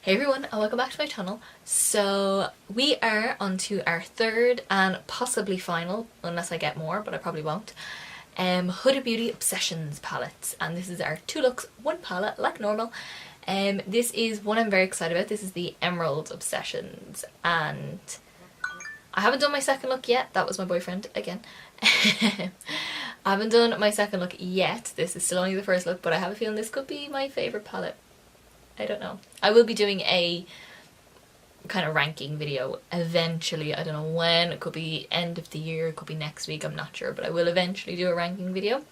Hey everyone, and welcome back to my channel. So we are on to our third and possibly final, unless I get more, but I probably won't, Huda Beauty Obsessions palettes, and this is our 2 looks, 1 palette like normal. This is one I'm very excited about. This is the Emerald Obsessions, and I haven't done my second look yet. That was my boyfriend again. I haven't done my second look yet. This is still only the first look, but I have a feeling this could be my favourite palette. I don't know. I will be doing a kind of ranking video eventually. I don't know when. It could be end of the year, it could be next week, I'm not sure, but I will eventually do a ranking video.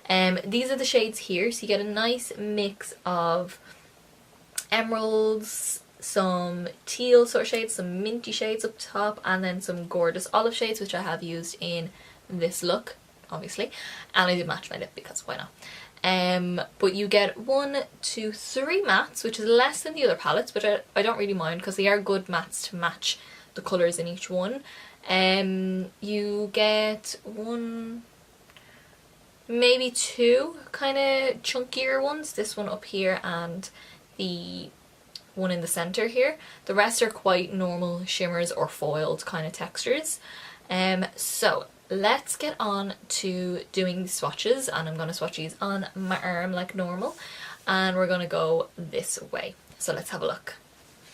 These are the shades here, so you get a nice mix of emeralds, some teal sort of shades, some minty shades up top, and then some gorgeous olive shades, which I have used in this look, obviously. And I did match my lip because why not? But you get 1, 2, 3 mattes, which is less than the other palettes, but I don't really mind because they are good mattes to match the colours in each one. You get 1, maybe 2 kind of chunkier ones, this one up here and the one in the centre here. The rest are quite normal shimmers or foiled kind of textures. So let's get on to doing the swatches, and I'm going to swatch these on my arm like normal, and we're going to go this way. So let's have a look.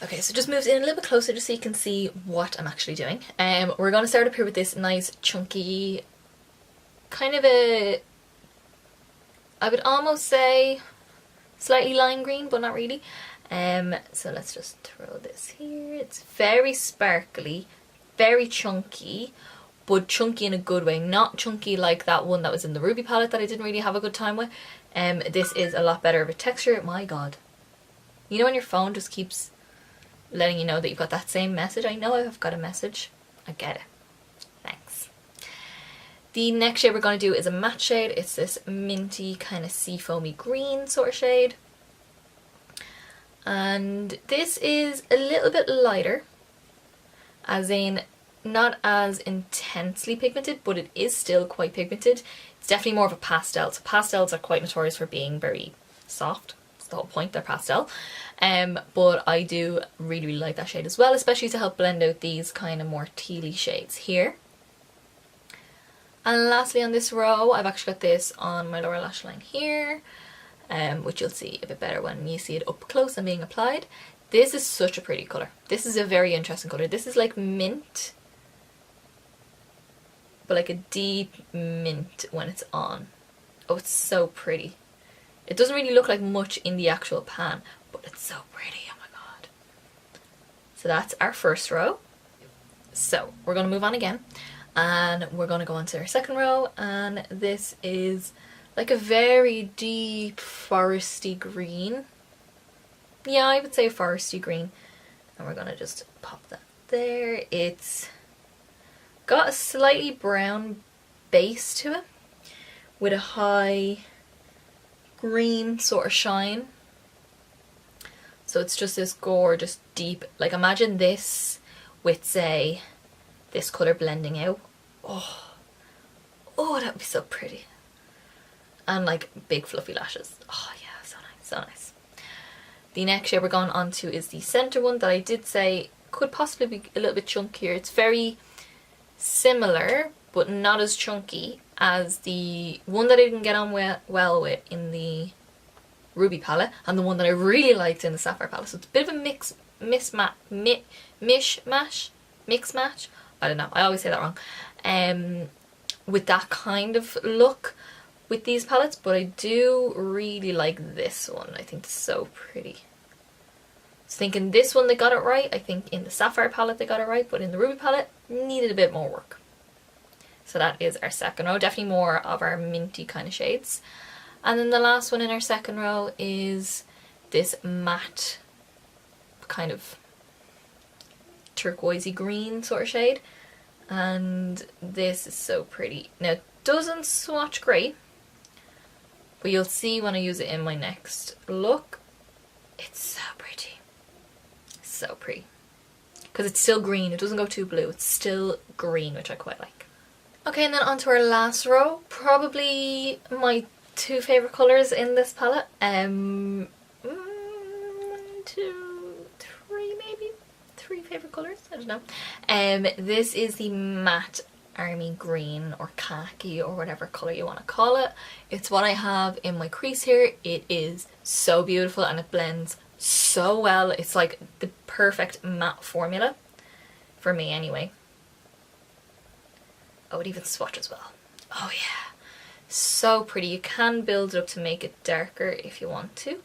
Okay, so just moved in a little bit closer just so you can see what I'm actually doing. We're going to start up here with this nice chunky, kind of a, I would almost say slightly lime green, but not really. So let's just throw this here. It's very sparkly, very chunky, but chunky in a good way, not chunky like that one that was in the Ruby palette that I didn't really have a good time with. This is a lot better of a texture. My god. You know when your phone just keeps letting you know that you've got that same message? I know I've got a message. I get it. Thanks. The next shade we're going to do is a matte shade. It's this minty kind of sea foamy green sort of shade. And this is a little bit lighter, as in not as intensely pigmented, but it is still quite pigmented. It's definitely more of a pastel. So pastels are quite notorious for being very soft. That's the whole point, they're pastel. But I do really, really like that shade as well, especially to help blend out these kind of more tealy shades here. And lastly on this row, I've actually got this on my lower lash line here, which you'll see a bit better when you see it up close and being applied. This is such a pretty colour. This is a very interesting colour. This is like mint, but like a deep mint when it's on. Oh, it's so pretty. It doesn't really look like much in the actual pan, but it's so pretty, oh my god. So that's our first row. So we're going to move on again, and we're going to go on to our second row, and this is like a very deep foresty green. Yeah, I would say foresty green. And we're going to just pop that there. It's got a slightly brown base to it with a high green sort of shine. So it's just this gorgeous deep, like imagine this with say this colour blending out. Oh, that would be so pretty. And like big fluffy lashes. Oh yeah, so nice, so nice. The next shade we're going on to is the centre one that I did say could possibly be a little bit chunkier. It's very similar, but not as chunky as the one that I didn't get on well with in the Ruby palette, and the one that I really liked in the Sapphire palette. So it's a bit of a mix match. I don't know, I always say that wrong. With that kind of look with these palettes, but I do really like this one. I think it's so pretty. I was thinking this one they got it right. I think in the Sapphire palette they got it right, but in the Ruby palette needed a bit more work. So that is our second row, definitely more of our minty kind of shades. And then the last one in our second row is this matte kind of turquoisey green sort of shade, and this is so pretty. Now it doesn't swatch great, but you'll see when I use it in my next look. It's so pretty. So pretty. Because it's still green. It doesn't go too blue. It's still green, which I quite like. Okay, and then on to our last row. Probably my 2 favourite colours in this palette. 1, 2, colours, I don't know. This is the matte army green or khaki or whatever colour you want to call it. It's what I have in my crease here. It is so beautiful and it blends so well. It's like the perfect matte formula for me anyway. Oh, it even swatches well. Oh yeah, so pretty. You can build it up to make it darker if you want to.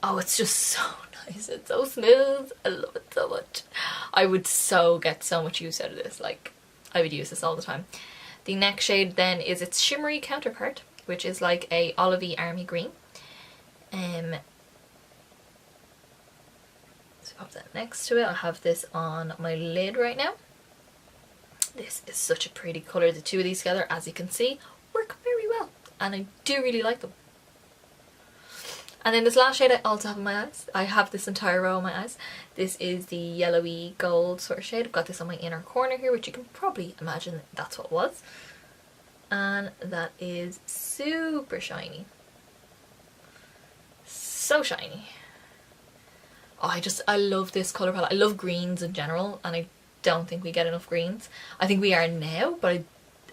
Oh, it's just so nice. It's so smooth. I love it so much. I would get so much use out of this. Like, I would use this all the time. The next shade then is its shimmery counterpart, which is like a olivey army green. So pop that next to it. I have this on my lid right now. This is such a pretty colour. The two of these together, as you can see, work very well, and I do really like them. And then this last shade I also have in my eyes. I have this entire row in my eyes. This is the yellowy gold sort of shade. I've got this on my inner corner here, which you can probably imagine that's what it was. And that is super shiny. So shiny. Oh, I love this colour palette. I love greens in general, and I don't think we get enough greens. I think we are now, but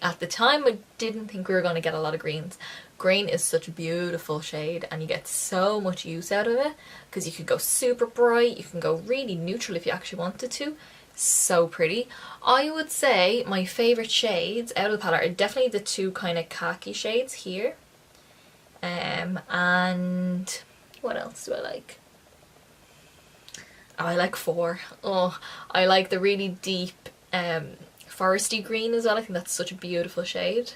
at the time I didn't think we were going to get a lot of greens. Green is such a beautiful shade and you get so much use out of it because you could go super bright, you can go really neutral if you actually wanted to. So pretty. I would say my favourite shades out of the palette are definitely the two kind of khaki shades here. And what else do I like? Oh, I like 4. Oh, I like the really deep foresty green as well. I think that's such a beautiful shade.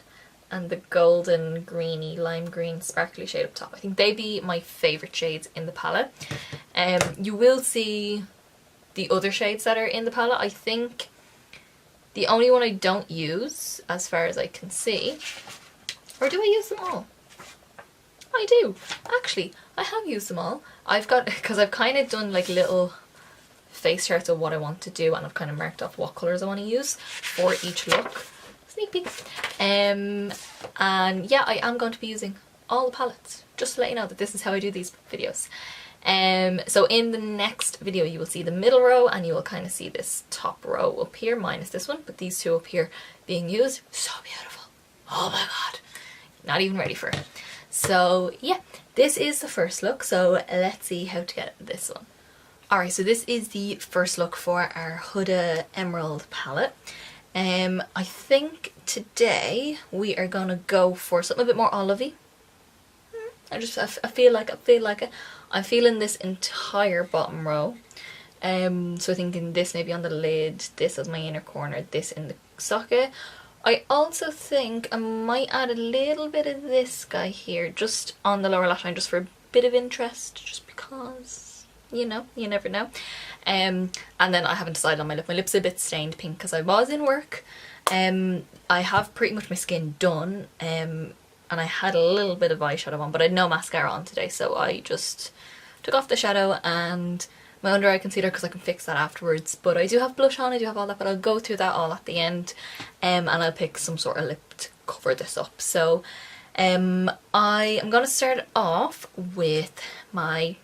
And the golden greeny lime green sparkly shade up top. I think they'd be my favourite shades in the palette. You will see the other shades that are in the palette. I think the only one I don't use, as far as I can see, or do I use them all? I do. Actually, I have used them all. I've got, because I've kind of done like little face charts of what I want to do, and I've kind of marked off what colours I want to use for each look. Sneak peek. And yeah, I am going to be using all the palettes, just to let you know that this is how I do these videos. So in the next video you will see the middle row, and you will kind of see this top row up here, minus this one, but these two up here being used. So beautiful. Oh my god. Not even ready for it. So yeah, this is the first look, so let's see how to get this one. Alright, so this is the first look for our Huda Emerald palette. I think today we are gonna go for something a bit more olivey. I feel like it. I'm feeling this entire bottom row. So thinking this maybe on the lid, this as my inner corner, this in the socket. I also think I might add a little bit of this guy here, just on the lower lash line, just for a bit of interest, just because, you know, you never know. And then I haven't decided on my lip. My lip's a bit stained pink because I was in work. I have pretty much my skin done, and I had a little bit of eyeshadow on, but I had no mascara on today, so I just took off the shadow and my under eye concealer because I can fix that afterwards. But I do have blush on, I do have all that, but I'll go through that all at the end, and I'll pick some sort of lip to cover this up. So I am going to start off with my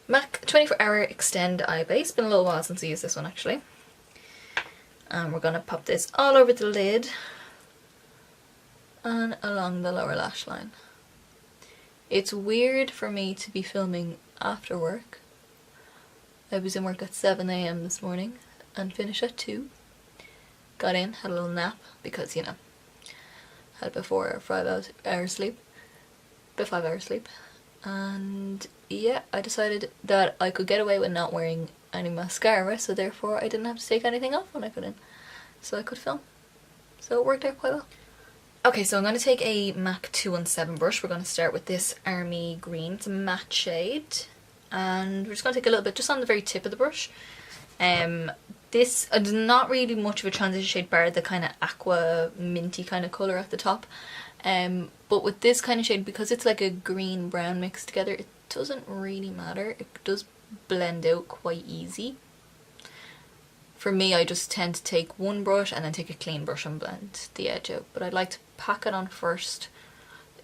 MAC 24 Hour Extend Eye Base. It's been a little while since I used this one actually. And we're going to pop this all over the lid and along the lower lash line. It's weird for me to be filming after work. I was in work at 7 AM this morning and finished at 2. Got in, had a little nap because, you know, had about 4 or 5 hours sleep. About 5 hours sleep. And yeah, I decided that I could get away with not wearing any mascara, so therefore I didn't have to take anything off when I got in. So I could film. So it worked out quite well. Okay, so I'm going to take a MAC 217 brush. We're going to start with this Army Green. It's a matte shade. And we're just going to take a little bit just on the very tip of the brush. This is not really much of a transition shade bar the kind of aqua minty kind of colour at the top. But with this kind of shade, because it's like a green brown mixed together, it doesn't really matter. It does blend out quite easy. For me, I just tend to take one brush and then take a clean brush and blend the edge out. But I'd like to pack it on first.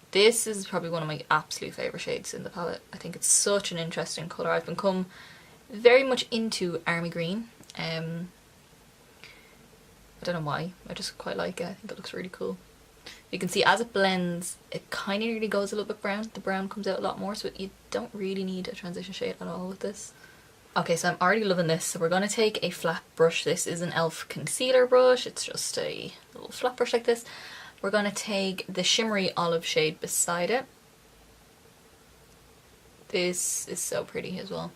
This is probably one of my absolute favourite shades in the palette. I think it's such an interesting colour. I've become very much into army green. I don't know why, I just quite like it. I think it looks really cool. You can see as it blends, it kind of nearly goes a little bit brown. The brown comes out a lot more, so you don't really need a transition shade at all with this. Okay, so I'm already loving this. So we're going to take a flat brush. This is an e.l.f. concealer brush. It's just a little flat brush like this. We're going to take the shimmery olive shade beside it. This is so pretty as well.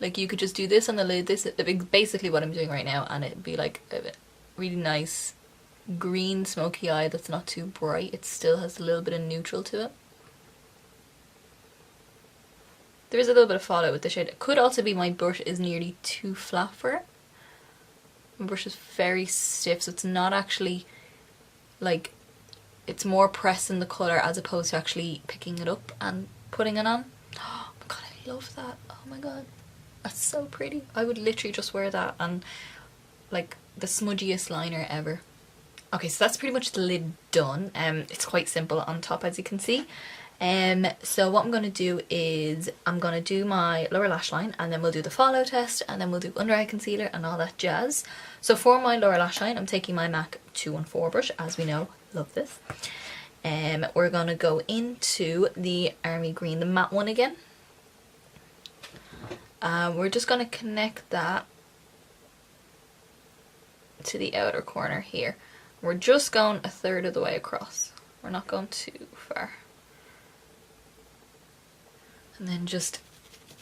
Like, you could just do this on the lid. This is basically what I'm doing right now, and it'd be like a really nice green smoky eye that's not too bright. It still has a little bit of neutral to it. There is a little bit of fallout with the shade. It could also be my brush is nearly too flat for it. My brush is very stiff, so it's not actually like, it's more pressing the colour as opposed to actually picking it up and putting it on. Oh my god, I love that. Oh my god, that's so pretty. I would literally just wear that and like the smudgiest liner ever. Okay, so that's pretty much the lid done. It's quite simple on top, as you can see. So what I'm going to do is I'm going to do my lower lash line, and then we'll do the fallout test, and then we'll do under eye concealer and all that jazz. So for my lower lash line, I'm taking my MAC 214 brush, as we know, love this. We're going to go into the army green, the matte one again. We're just going to connect that to the outer corner here. We're just going a third of the way across. We're not going too far. And then just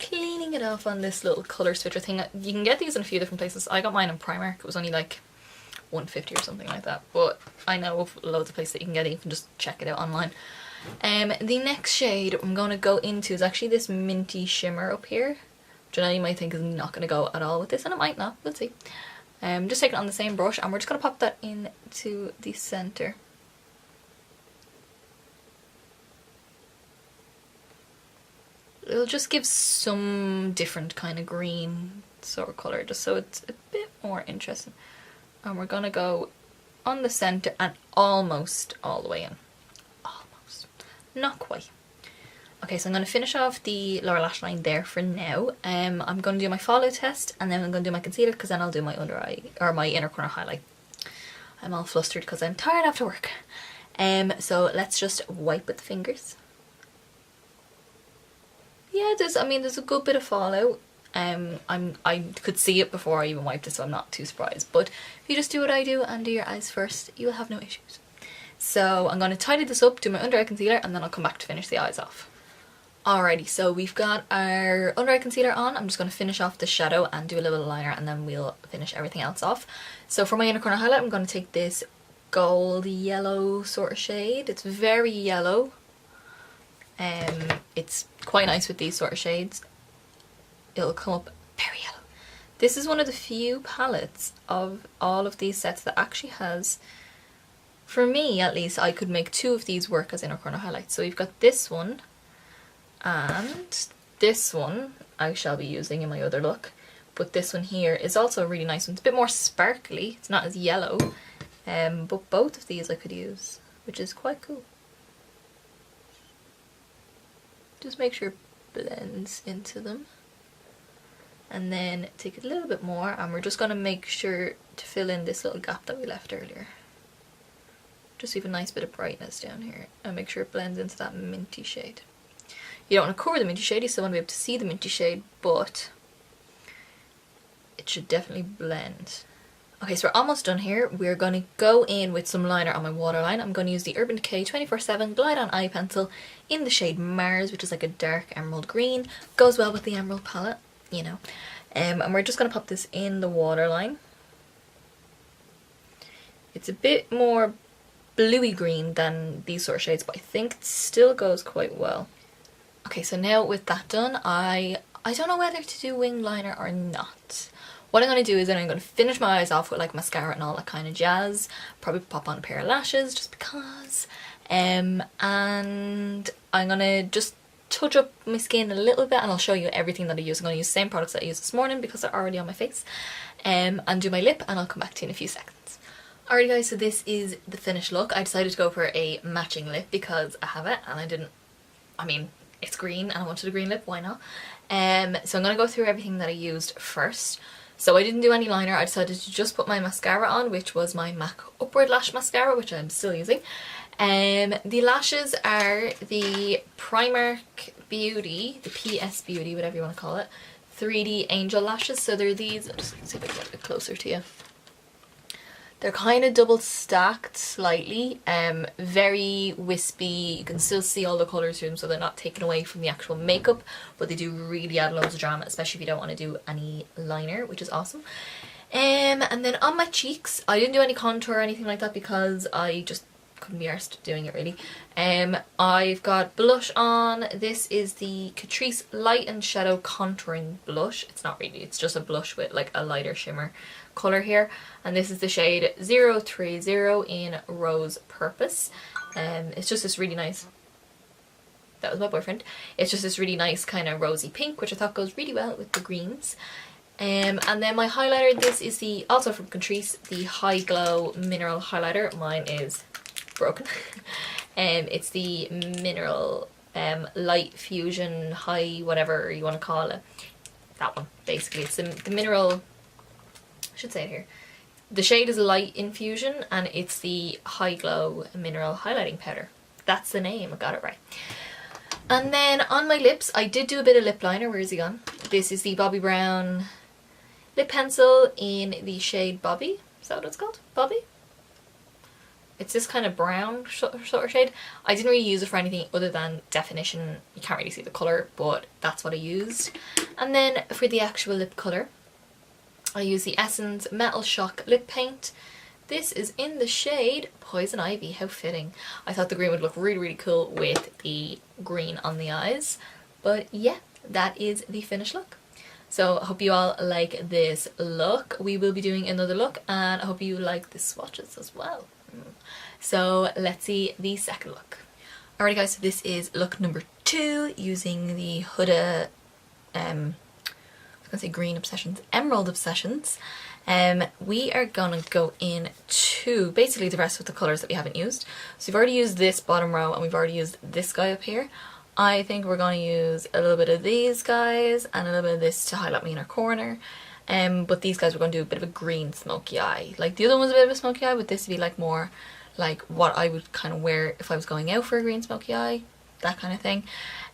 cleaning it off on this little colour switcher thing. You can get these in a few different places. I got mine in Primark. It was only like $1.50 or something like that. But I know of loads of places that you can get it. You can just check it out online. The next shade I'm going to go into is actually this minty shimmer up here, which I know you might think is not going to go at all with this, and it might not. We'll see. Just take it on the same brush, and we're just going to pop that into the centre. It'll just give some different kind of green sort of colour, just so it's a bit more interesting. And we're going to go on the centre and almost all the way in. Almost. Not quite. Okay, so I'm going to finish off the lower lash line there for now. I'm going to do my fallout test, and then I'm going to do my concealer, because then I'll do my under eye, or my inner corner highlight. I'm all flustered because I'm tired after work. So let's just wipe with the fingers. Yeah, there's a good bit of fallout. I could see it before I even wiped it, so I'm not too surprised. But if you just do what I do and do your eyes first, you will have no issues. So I'm going to tidy this up, do my under eye concealer, and then I'll come back to finish the eyes off. Alrighty, so we've got our under eye concealer on. I'm just going to finish off the shadow and do a little liner, and then we'll finish everything else off. So for my inner corner highlight, I'm going to take this gold yellow sort of shade. It's very yellow. It's quite nice with these sort of shades. It'll come up very yellow. This is one of the few palettes of all of these sets that actually has, for me at least, I could make 2 of these work as inner corner highlights. So we've got this one, and this one I shall be using in my other look. But this one here is also a really nice one. It's a bit more sparkly, it's not as yellow. But both of these I could use, which is quite cool. Just make sure it blends into them. And then take it a little bit more, and we're just going to make sure to fill in this little gap that we left earlier. Just leave a nice bit of brightness down here, and make sure it blends into that minty shade. You don't want to cover the minty shade, you still want to be able to see the minty shade, but it should definitely blend. Okay, so we're almost done here. We're going to go in with some liner on my waterline. I'm going to use the Urban Decay 24/7 Glide On Eye Pencil in the shade Mars, which is like a dark emerald green. Goes well with the emerald palette, you know. And we're just going to pop this in the waterline. It's a bit more bluey green than these sort of shades, but I think it still goes quite well. Okay, so now with that done, I don't know whether to do wing liner or not. What I'm going to do is then I'm going to finish my eyes off with like mascara and all that kind of jazz. Probably pop on a pair of lashes just because. And I'm going to just touch up my skin a little bit, and I'll show you everything that I use. I'm going to use the same products that I used this morning because they're already on my face. And do my lip, and I'll come back to you in a few seconds. Alright guys, so this is the finished look. I decided to go for a matching lip because I have it, and it's green and I wanted a green lip, why not? So I'm going to go through everything that I used first. So I didn't do any liner, I decided to just put my mascara on, which was my MAC Upward Lash Mascara, which I'm still using. The lashes are the Primark Beauty, the PS Beauty, whatever you want to call it, 3D Angel Lashes. So they're these, I'll just see if I can get a bit closer to you. They're kind of double stacked slightly, very wispy. You can still see all the colours through them, so they're not taken away from the actual makeup, but they do really add loads of drama, especially if you don't want to do any liner, which is awesome. And then on my cheeks, I didn't do any contour or anything like that because I just couldn't be arsed doing it really. I've got blush on. This is the Catrice Light and Shadow Contouring Blush. It's not really, it's just a blush with like a lighter shimmer colour here, and this is the shade 030 in Rose Purpose. It's just this really nice, that was my boyfriend, it's just this really nice kind of rosy pink, which I thought goes really well with the greens. And then my highlighter, this is the, also from Catrice, the High Glow Mineral Highlighter. Mine is broken. It's the Mineral Light Fusion High, whatever you want to call it, that one basically. It's the mineral, I should say it here, the shade is Light Infusion, and it's the High Glow Mineral Highlighting Powder. That's the name, I got it right. And then on my lips, I did do a bit of lip liner. Where is he gone? This is the Bobbi Brown lip pencil in the shade Bobby. Is that what it's called? Bobby? It's this kind of brown sort of shade. I didn't really use it for anything other than definition. You can't really see the colour, but that's what I used. And then for the actual lip colour, I use the Essence Metal Shock Lip Paint. This is in the shade Poison Ivy. How fitting. I thought the green would look really, really cool with the green on the eyes. But yeah, that is the finished look. So I hope you all like this look. We will be doing another look, and I hope you like the swatches as well. So let's see the second look. Alrighty guys, so this is look number 2 using the Huda, I was gonna say Green Obsessions, Emerald Obsessions. We are gonna go into basically the rest of the colours that we haven't used. So we've already used this bottom row, and we've already used this guy up here. I think we're gonna use a little bit of these guys and a little bit of this to highlight me in our corner. But these guys we're going to do a bit of a green smoky eye. Like the other one was a bit of a smoky eye, but this would be like more like what I would kind of wear if I was going out for a green smoky eye, that kind of thing.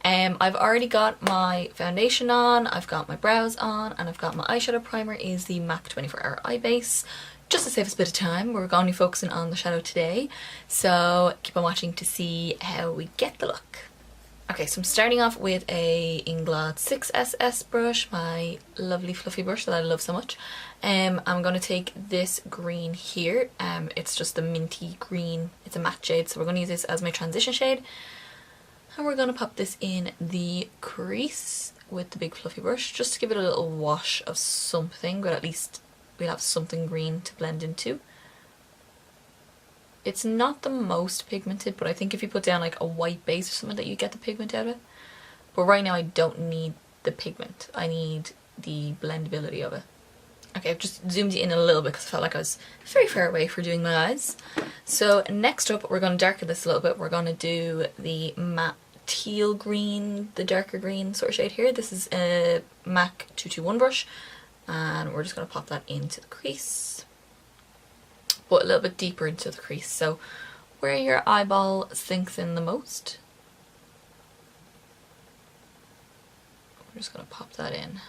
I've already got my foundation on, I've got my brows on, and I've got my eyeshadow primer is the MAC 24 Hour Eye Base. Just to save us a bit of time, we're going to be focusing on the shadow today, so keep on watching to see how we get the look. Okay, so I'm starting off with a Inglot 6SS brush, my lovely fluffy brush that I love so much. I'm going to take this green here. It's just the minty green. It's a matte shade, so we're going to use this as my transition shade. And we're going to pop this in the crease with the big fluffy brush, just to give it a little wash of something, but at least we'll have something green to blend into. It's not the most pigmented, but I think if you put down like a white base or something that you get the pigment out of it. But right now I don't need the pigment, I need the blendability of it. Okay, I've just zoomed it in a little bit because I felt like I was very far away for doing my eyes. So next up we're going to darken this a little bit. We're going to do the matte teal green, the darker green sort of shade here. This is a MAC 221 brush, and we're just going to pop that into the crease. But a little bit deeper into the crease, so where your eyeball sinks in the most. We're just going to pop that in.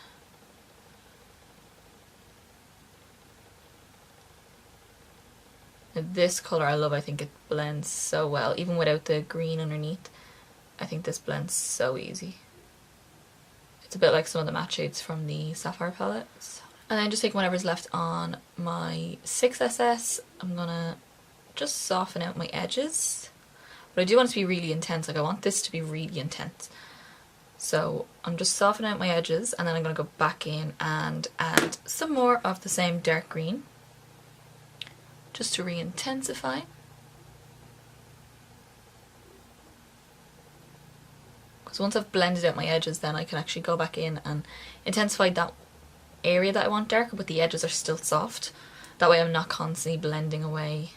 And this colour I love, I think it blends so well, even without the green underneath. I think this blends so easy. It's a bit like some of the matte shades from the Sapphire palettes. And then just take whatever's left on my 6SS. I'm gonna just soften out my edges. But I do want it to be really intense, like I want this to be really intense. So I'm just softening out my edges, and then I'm gonna go back in and add some more of the same dark green, just to re-intensify. Because once I've blended out my edges, then I can actually go back in and intensify that area that I want darker, but the edges are still soft. That way I'm not constantly blending away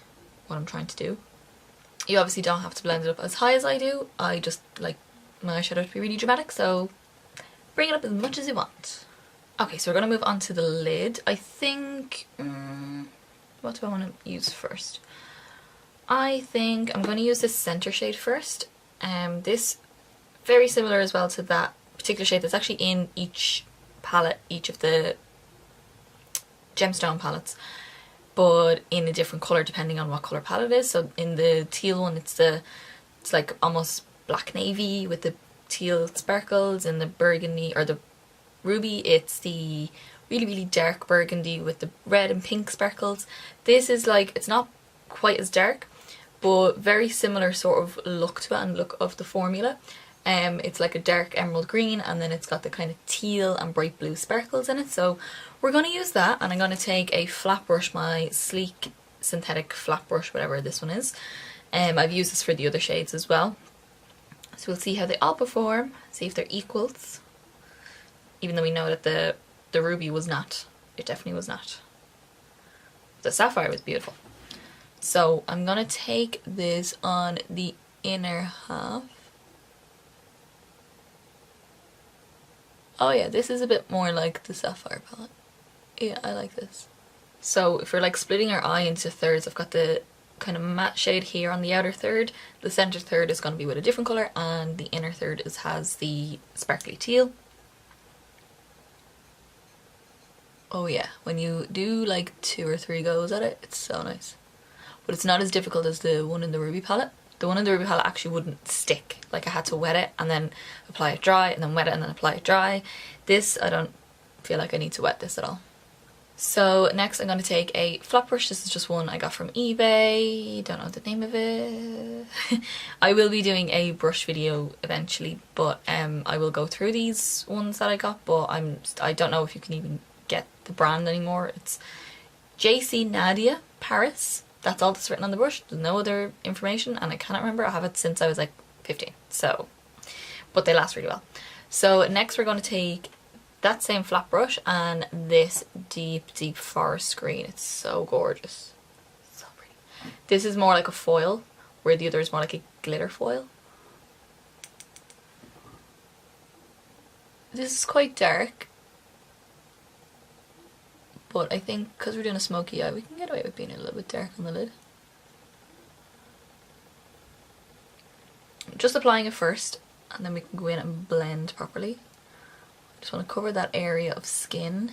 what I'm trying to do. You obviously don't have to blend it up as high as I do. I just like my eyeshadow to be really dramatic, so bring it up as much as you want. Okay, so we're going to move on to the lid. I think, what do I want to use first? I think I'm going to use this center shade first. This, very similar as well to that particular shade that's actually in each palette, each of the gemstone palettes, but in a different colour depending on what colour palette it is. So in the teal one it's like almost black navy with the teal sparkles. In the burgundy or the ruby it's the really dark burgundy with the red and pink sparkles. This is like, it's not quite as dark but very similar sort of look to it and look of the formula. It's like a dark emerald green and then it's got the kind of teal and bright blue sparkles in it. So we're going to use that, and I'm going to take a flat brush, my sleek synthetic flat brush, whatever this one is. I've used this for the other shades as well. So we'll see how they all perform, see if they're equals. Even though we know that the ruby was not. It definitely was not. The sapphire was beautiful. So I'm going to take this on the inner half. Oh yeah, this is a bit more like the sapphire palette. Yeah, I like this. So if we're like splitting our eye into thirds, I've got the kind of matte shade here on the outer third. The center third is going to be with a different colour, and the inner third has the sparkly teal. Oh yeah, when you do like 2 or 3 goes at it, it's so nice. But it's not as difficult as the one in the ruby palette. The one in the ruby palette actually wouldn't stick. Like I had to wet it and then apply it dry and then wet it and then apply it dry. This, I don't feel like I need to wet this at all. So next I'm going to take a flat brush. This is just one I got from eBay. Don't know the name of it. I will be doing a brush video eventually, but I will go through these ones that I got, but I don't know if you can even get the brand anymore. It's JC Nadia Paris. That's all that's written on the brush. There's no other information, and I cannot remember. I have it since I was like 15, so, but they last really well. So next we're going to take that same flat brush and this deep forest green. It's so gorgeous, so pretty. This is more like a foil, where the other is more like a glitter foil. This is quite dark, but I think because we're doing a smoky eye, we can get away with being a little bit dark on the lid. Just applying it first, and then we can go in and blend properly. I just want to cover that area of skin.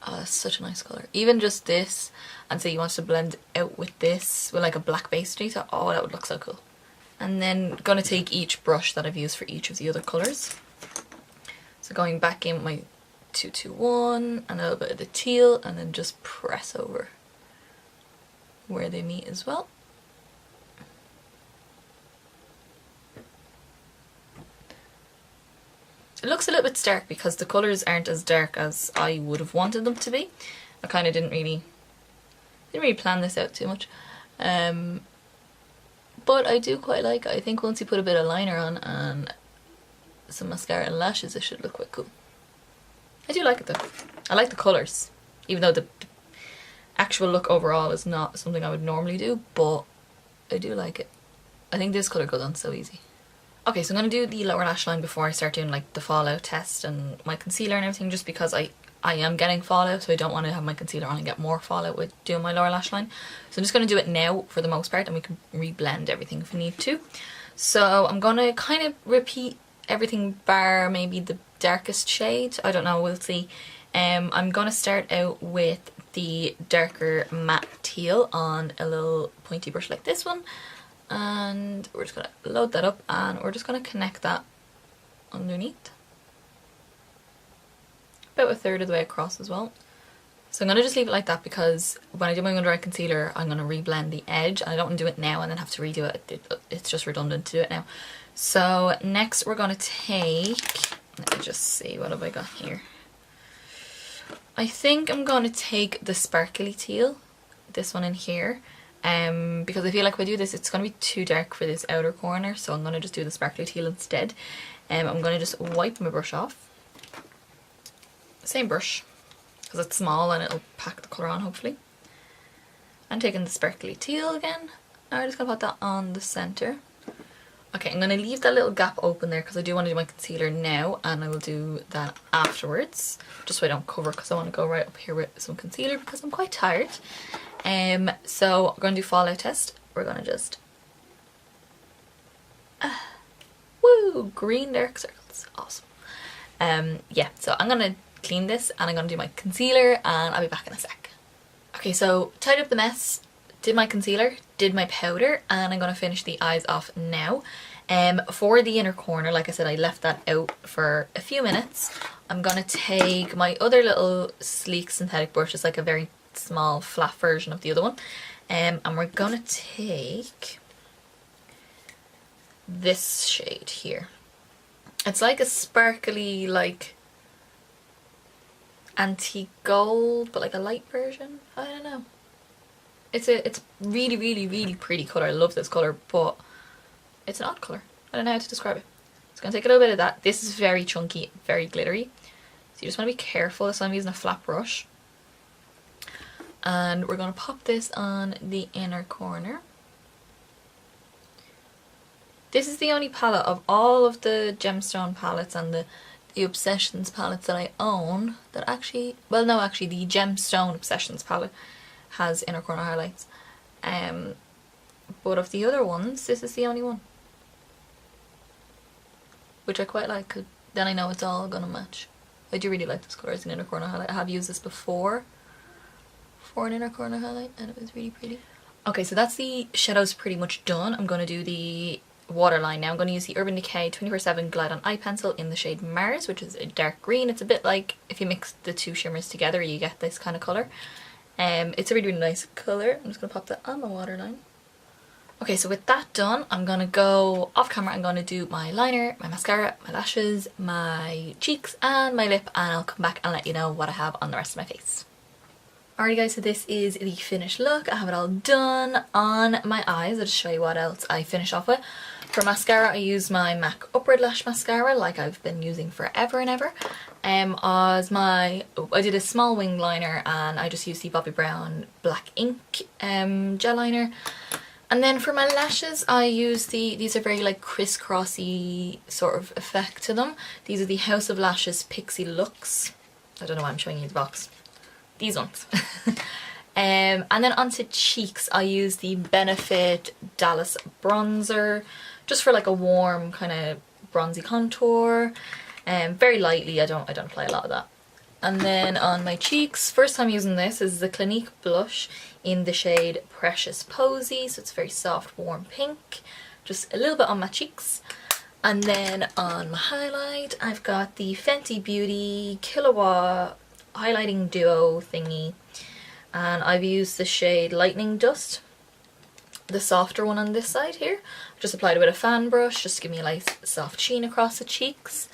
Oh, that's such a nice colour. Even just this, and say you want to blend out with this, with like a black base underneath it, oh that would look so cool. And then going to take each brush that I've used for each of the other colours. So going back in with my 221 and a little bit of the teal, and then just press over where they meet as well. It looks a little bit stark because the colours aren't as dark as I would have wanted them to be. I kind of didn't really plan this out too much. But I do quite like it. I think once you put a bit of liner on and some mascara and lashes, it should look quite cool. I do like it though. I like the colours, even though the actual look overall is not something I would normally do, but I do like it. I think this colour goes on so easy. Okay, so I'm going to do the lower lash line before I start doing like the fallout test and my concealer and everything, just because I am getting fallout, so I don't want to have my concealer on and get more fallout with doing my lower lash line. So I'm just going to do it now for the most part, and we can re-blend everything if we need to. So I'm going to kind of repeat everything bar maybe the darkest shade. I don't know, we'll see. I'm going to start out with the darker matte teal on a little pointy brush like this one. And we're just going to load that up, and we're just going to connect that underneath. About a third of the way across as well. So I'm going to just leave it like that, because when I do my under eye concealer I'm going to re-blend the edge, and I don't want to do it now and then have to redo it. It's just redundant to do it now. So next we're going to take, let me just see, what have I got here? I think I'm going to take the sparkly teal, this one in here, because I feel like if I do this it's going to be too dark for this outer corner, so I'm going to just do the sparkly teal instead. I'm going to just wipe my brush off. Same brush, because it's small and it'll pack the colour on hopefully. I'm taking the sparkly teal again. Now we're just going to put that on the centre. Okay, I'm going to leave that little gap open there because I do want to do my concealer now, and I will do that afterwards, just so I don't cover, because I want to go right up here with some concealer because I'm quite tired. So we're going to do fallout test. We're going to just woo, green dark circles, awesome. Yeah, so I'm going to clean this and I'm going to do my concealer and I'll be back in a sec. Okay, so tied up the mess, did my concealer, did my powder, and I'm going to finish the eyes off now. For the inner corner, like I said, I left that out for a few minutes. I'm going to take my other little sleek synthetic brush, it's like a very small flat version of the other one, and we're going to take this shade here. It's like a sparkly, like antique gold, but like a light version. I don't know. It's really, really, really pretty colour. I love this colour, but it's an odd colour. I don't know how to describe it. It's going to take a little bit of that. This is very chunky, very glittery. So you just want to be careful. So I'm using a flat brush. And we're going to pop this on the inner corner. This is the only palette of all of the gemstone palettes and the Obsessions palettes that I own that actually, well no, actually the Gemstone Obsessions palette has inner corner highlights. But of the other ones, this is the only one. Which I quite like, because then I know it's all gonna match. I do really like this colour as an inner corner highlight. I have used this before for an inner corner highlight and it was really pretty. Okay, so that's the shadows pretty much done. I'm going to do the waterline now. I'm going to use the Urban Decay 24/7 Glide On Eye Pencil in the shade Mars, which is a dark green. It's a bit like if you mix the two shimmers together you get this kind of colour. It's a really, really nice colour. I'm just going to pop that on my waterline. Okay, so with that done, I'm going to go off camera. I'm going to do my liner, my mascara, my lashes, my cheeks and my lip, and I'll come back and let you know what I have on the rest of my face. Alrighty guys, so this is the finished look. I have it all done on my eyes. I'll just show you what else I finish off with. For mascara, I use my MAC Upward Lash Mascara, like I've been using forever and ever. I did a small wing liner and I just used the Bobbi Brown Black Ink gel liner. And then for my lashes, I use these are very like crisscrossy sort of effect to them. These are the House of Lashes Pixie Luxe. I don't know why I'm showing you the box. These ones. And then onto cheeks, I use the Benefit Dallas Bronzer, just for like a warm kind of bronzy contour. Very lightly, I don't apply a lot of that. And then on my cheeks, first time using this is the Clinique blush in the shade Precious Posy, so it's very soft, warm pink. Just a little bit on my cheeks. And then on my highlight, I've got the Fenty Beauty Kilowatt highlighting duo thingy, and I've used the shade Lightning Dust, the softer one on this side here. Just applied it with a fan brush just to give me a nice soft sheen across the cheeks.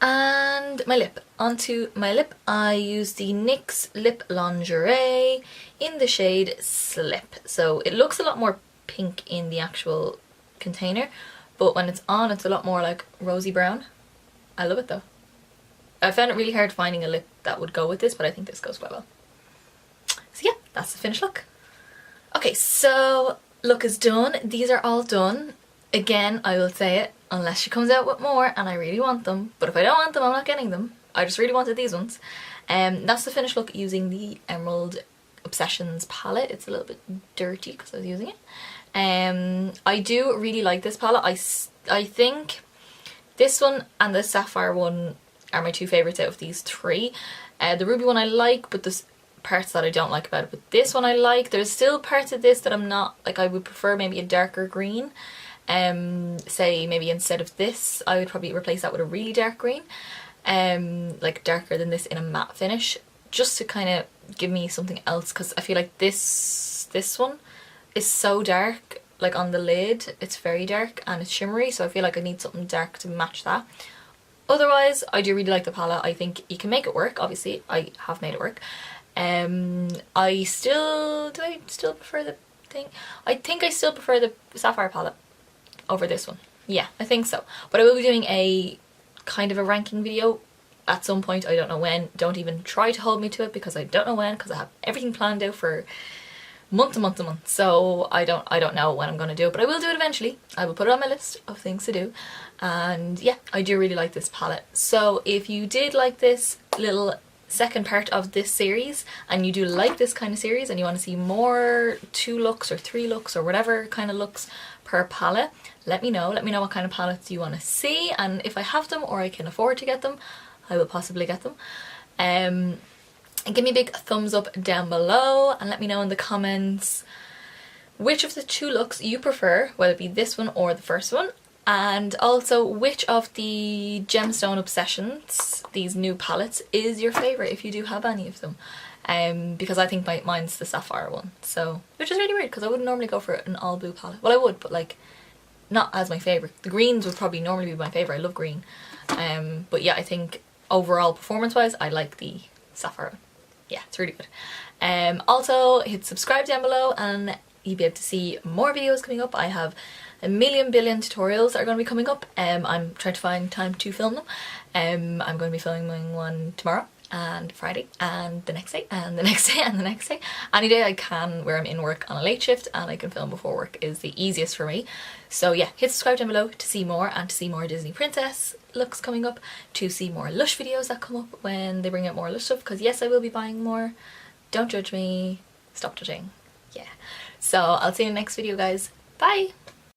And my lip. Onto my lip, I use the NYX Lip Lingerie in the shade Slip. So it looks a lot more pink in the actual container, but when it's on it's a lot more like rosy brown. I love it though. I found it really hard finding a lip that would go with this, but I think this goes quite well. So yeah, that's the finished look. Okay, so look is done. These are all done. Again, I will say it, unless she comes out with more and I really want them. But if I don't want them, I'm not getting them. I just really wanted these ones. That's the finished look using the Emerald Obsessions palette. It's a little bit dirty because I was using it. I do really like this palette. I think this one and the Sapphire one are my two favourites out of these three. The Ruby one I like, but there's parts that I don't like about it. But this one I like. There's still parts of this that I'm not, like I would prefer maybe a darker green. Say maybe instead of this, I would probably replace that with a really dark green. Like darker than this in a matte finish. Just to kind of give me something else, because I feel like this one is so dark. Like on the lid, it's very dark and it's shimmery, so I feel like I need something dark to match that. Otherwise, I do really like the palette. I think you can make it work. Obviously, I have made it work. Do I still prefer the thing? I think I still prefer the Sapphire palette over this one. Yeah, I think so. But I will be doing a kind of a ranking video at some point. I don't know when. Don't even try to hold me to it because I don't know when, because I have everything planned out for months and months and months, so I don't know when I'm going to do it, but I will do it eventually. I will put it on my list of things to do. And yeah, I do really like this palette. So if you did like this little second part of this series, and you do like this kind of series and you want to see more 2 looks or 3 looks or whatever kind of looks per palette, let me know what kind of palettes you want to see, and if I have them or I can afford to get them, I will possibly get them. And give me a big thumbs up down below, and let me know in the comments which of the 2 looks you prefer, whether it be this one or the first one, and also which of the Gemstone Obsessions, these new palettes, is your favourite, if you do have any of them. Because I think mine's the sapphire one, so, which is really weird because I wouldn't normally go for an all blue palette. Well, I would, but like not as my favourite. The greens would probably normally be my favourite. I love green. But yeah, I think overall performance wise I like the sapphire one. Yeah, it's really good. Also hit subscribe down below and you'll be able to see more videos coming up. I have a million billion tutorials that are going to be coming up. I'm trying to find time to film them. I'm going to be filming one tomorrow and Friday and the next day and the next day and the next day. Any day I can where I'm in work on a late shift and I can film before work is the easiest for me. So yeah, hit subscribe down below to see more, and to see more Disney princess looks coming up, to see more Lush videos that come up when they bring out more Lush stuff, because yes, I will be buying more. Don't judge me, stop judging. Yeah, so I'll see you in the next video guys. Bye!